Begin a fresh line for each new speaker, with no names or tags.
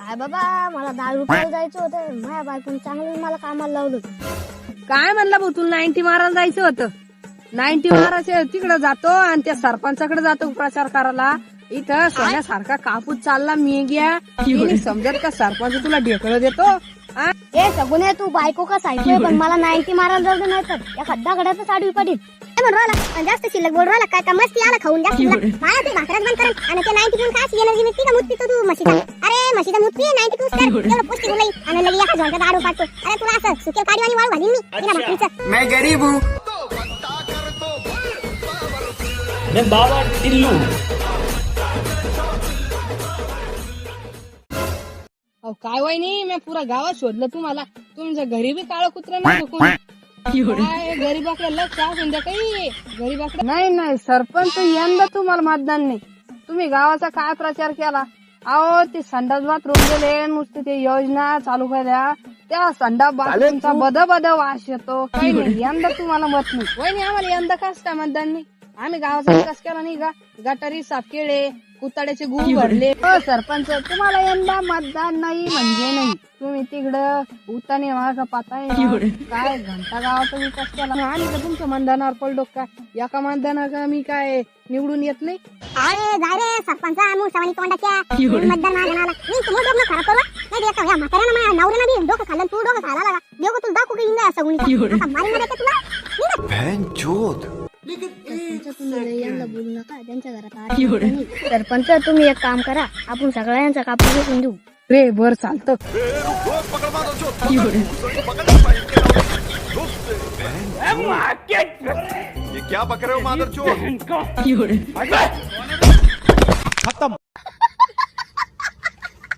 काय बाबा मला 10 रुपयाला जायचं होतं, माझ्या बायकोने चांगलं मला कामाला लावलं.
काय म्हणला भाऊ तुला 90 मारायला जायचं होतं? 90 मारायचं तिकडे जातो आणि त्या सरपंचाकडे जातो प्रचार करायला. इथं सोन्यासारखा कापूस चालला मी घ्या समजत का सरपंच तुला ढेकळं देतो.
ए सगुने तू बायको का सायकोय, पण मला 90 मारायला जाऊ दे, नाही तर या खड्डा गड्यातच आडवी पडील. म्हणून राहिला जास्त शिल्लक बोल राहिला, काय मस्ती आला खाऊन जास्त मला ते भाकरात बंद करेल आणि ते 90 पिऊन काय एनर्जी मिळते का? मुत तू म्हशीचा, अरे म्हशीचा मूत पी 90 पिऊस कर, एवढं पौष्टिक उलई आणि लगे एका झोंक्यात आडू पाडतो. अरे तुला असं सुकेल काडीवाणी वाळू घालीन मी बिना भाकरीचं.
मैं गरीब हूँ. मैं बाबा टिल्लू.
अहो काय वहिनी, मी पुरा गावात शोधलं तुम्हाला. तुमच्या घरी बी काळं कुत्र नाही काय गरीबाकडे लक्ष असून द्या काही गरीबाकडे नाही. सरपंच यंदा तुम्हाला मतदान नाही. तुम्ही गावाचा काय प्रचार केला? अहो ते संडास बाथरूम गेले, नुसते ते योजना चालू केल्या, त्या संडास बाथरूमचा बद वास येतो. काही नाही, यंदा तुम्हाला मत नाही. वहिनी आम्हाला यंदा कास काय मतदान नाही. आम्ही गावाचा विकास केला नाही का? गटारी साफ केले, कुताड्याचे गु भरले. हो सरपंच, तुम्हाला यंदा मतदान नाही म्हणजे नाही. तुम्ही तिकडं उताने मागा पाताय काय घंटा गावाचा विकास केला. आम्ही का तुमच्या मतदानावर पडलो का? एका मतदानाला मी काय निवडून येत नाही?
अरे जाय रे सरपंच मुसावानी तोंडाच्या मतदान मागणाला मी तुम्हाला डोकं खराब करू नाही देतो. या म्हाताऱ्यानं माझ्या नवऱ्यानं बी डोकं खाल्लं, तू डोकं खायला लागा. देऊ तुला दाखवू की इंगा सगुनी आता मारी ना तुला
बहनचोद.
यंदा बोलू नका, त्यांच्या घरात. सरपंच तुम्ही एक काम करा, आपण सगळ्यांचा कापूस विकून देऊ.
रे बर चालतं.
ये क्या बक रहे हो मादरचोद?
खत्म.